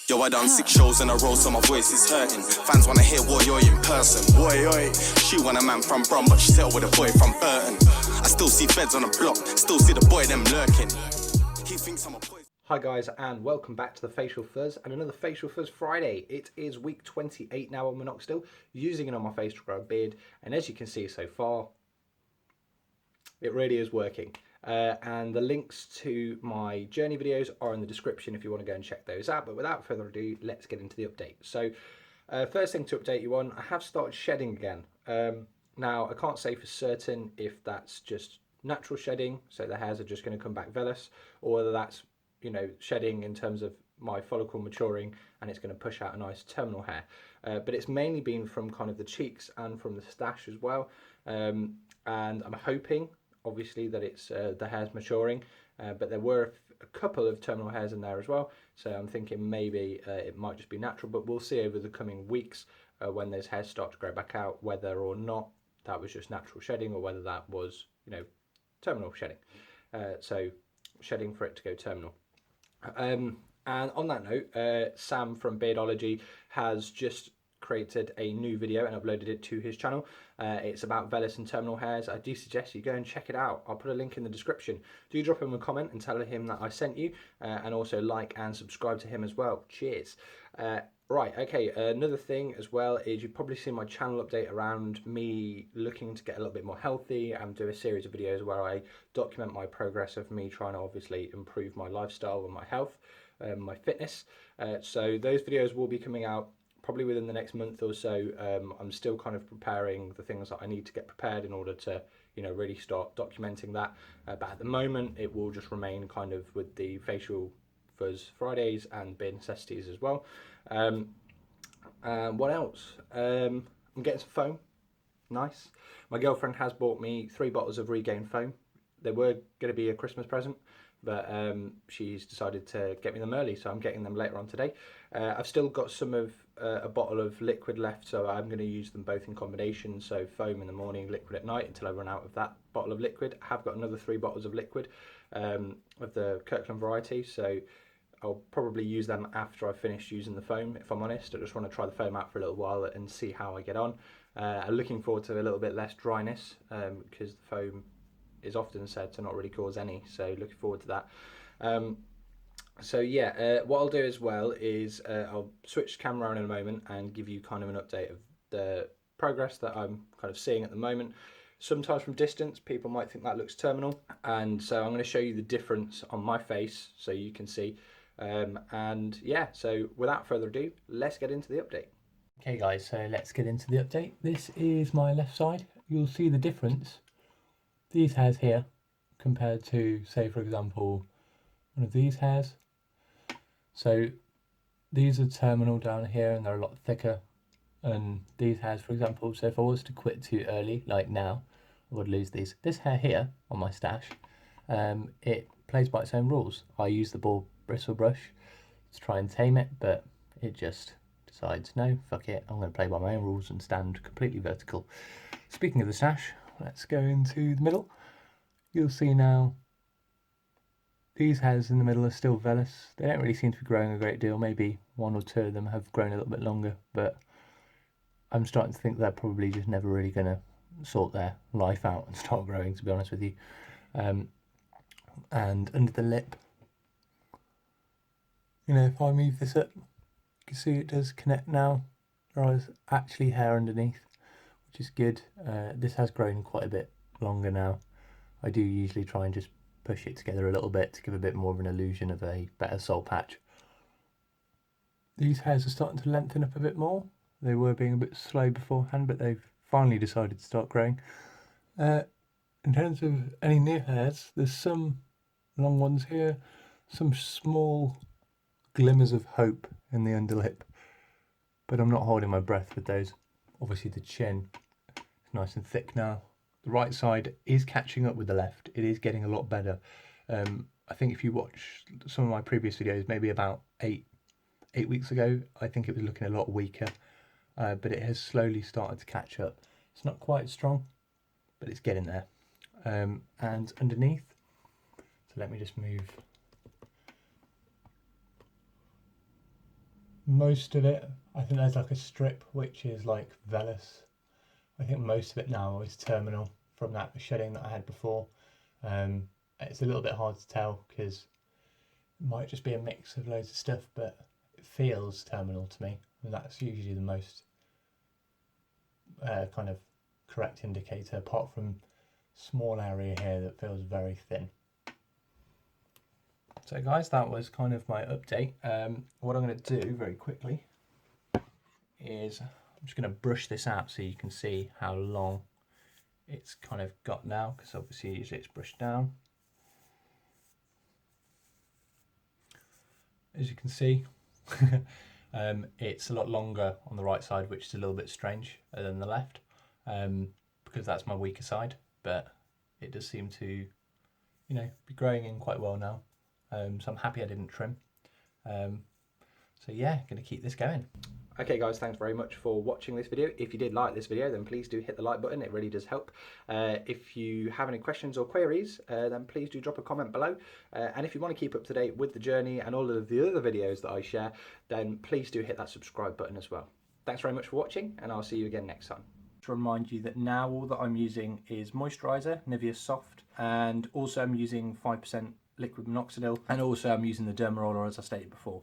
Yo, I done 6 shows in a row, so my voice is hurting. Fans wanna hear what you're in person. Boy, oi. She want a man from Brum, but she settled with a boy from Burton. I still see feds on the block, still see the boy them lurking. He thinks I'm a poison. Hi guys, and welcome back to the Facial Fuzz and another Facial Fuzz Friday. It is week 28 now on Minoxidil, using it on my face to grow a beard, and as you can see so far, it really is working. And the links to my journey videos are in the description if you want to go and check those out. But without further ado, let's get into the update. So first thing to update you on, I have started shedding again. Now, I can't say for certain if that's just natural shedding, so the hairs are just going to come back vellus, or whether that's, you know, shedding in terms of my follicle maturing and it's going to push out a nice terminal hair. But it's mainly been from kind of the cheeks and from the stash as well. And I'm hoping, obviously, that it's the hair's maturing, but there were a couple of terminal hairs in there as well, so I'm thinking maybe it might just be natural, but we'll see over the coming weeks when those hairs start to grow back out whether or not that was just natural shedding or whether that was, you know, terminal shedding. So shedding for it to go terminal. And on that note, Sam from Beardology has just created a new video and uploaded it to his channel. It's about vellus and terminal hairs. I do suggest you go and check it out. I'll put a link in the description. Do drop him a comment and tell him that I sent you, and also like and subscribe to him as well. Cheers. Right, okay, another thing as well is you've probably seen my channel update around me looking to get a little bit more healthy and do a series of videos where I document my progress of me trying to obviously improve my lifestyle and my health, my fitness. So those videos will be coming out probably within the next month or so. I'm still kind of preparing the things that I need to get prepared in order to, you know, really start documenting that. But at the moment, it will just remain kind of with the Facial Fuzz Fridays and Beard Necessities as well. What else? I'm getting some foam. Nice. My girlfriend has bought me 3 bottles of Regain foam. They were going to be a Christmas present, but she's decided to get me them early, so I'm getting them later on today. I've still got some of a bottle of liquid left, so I'm going to use them both in combination, so foam in the morning, liquid at night, until I run out of that bottle of liquid. I have got another 3 bottles of liquid of the Kirkland variety, so I'll probably use them after I finish using the foam, if I'm honest. I just want to try the foam out for a little while and see how I get on. I'm looking forward to a little bit less dryness, because the foam is often said to not really cause any, so looking forward to that. So yeah, what I'll do as well is I'll switch the camera on in a moment and give you kind of an update of the progress that I'm kind of seeing at the moment. Sometimes from distance people might think that looks terminal, and so I'm going to show you the difference on my face so you can see. And yeah, so without further ado, let's get into the update. Okay guys, so let's get into the update. This is my left side. You'll see the difference. These hairs here compared to, say for example, one of these hairs. So these are terminal down here and they're a lot thicker, and these hairs, for example, so if I was to quit too early like now, I would lose these. This hair here on my stash, it plays by its own rules. I use the ball bristle brush to try and tame it, but it just decides, no, fuck it, I'm going to play by my own rules and stand completely vertical. Speaking of the stash, let's go into the middle. You'll see now these hairs in the middle are still vellus. They don't really seem to be growing a great deal. Maybe 1 or 2 of them have grown a little bit longer, but I'm starting to think they're probably just never really going to sort their life out and start growing, to be honest with you. And under the lip, you know, if I move this up, you can see it does connect now. There is actually hair underneath, which is good. This has grown quite a bit longer now. I do usually try and just push it together a little bit to give a bit more of an illusion of a better soul patch. These hairs are starting to lengthen up a bit more. They were being a bit slow beforehand, but they've finally decided to start growing. In terms of any new hairs, there's some long ones here, some small glimmers of hope in the underlip, but I'm not holding my breath with those. Obviously the chin is nice and thick now. The right side is catching up with the left. It is getting a lot better. I think if you watch some of my previous videos, maybe about eight weeks ago, I think it was looking a lot weaker, but it has slowly started to catch up. It's not quite strong, but it's getting there. And underneath, so let me just move. most of it, I think there's like a strip which is like vellus. I think most of it now is terminal from that shedding that I had before. It's a little bit hard to tell because it might just be a mix of loads of stuff, but it feels terminal to me, and that's usually the most kind of correct indicator, apart from small area here that feels very thin. So guys, that was kind of my update. What I'm going to do very quickly is I'm just going to brush this out so you can see how long it's kind of got now, because obviously usually it's brushed down. As you can see, it's a lot longer on the right side, which is a little bit strange than the left, because that's my weaker side, but it does seem to, you know, be growing in quite well now. So I'm happy I didn't trim. So yeah, going to keep this going. Okay guys, thanks very much for watching this video. If you did like this video, then please do hit the like button, it really does help. If you have any questions or queries, then please do drop a comment below. And if you want to keep up to date with the journey and all of the other videos that I share, then please do hit that subscribe button as well. Thanks very much for watching, and I'll see you again next time. To remind you that now all that I'm using is moisturiser, Nivea Soft, and also I'm using 5% liquid minoxidil, and also I'm using the derma roller as I stated before.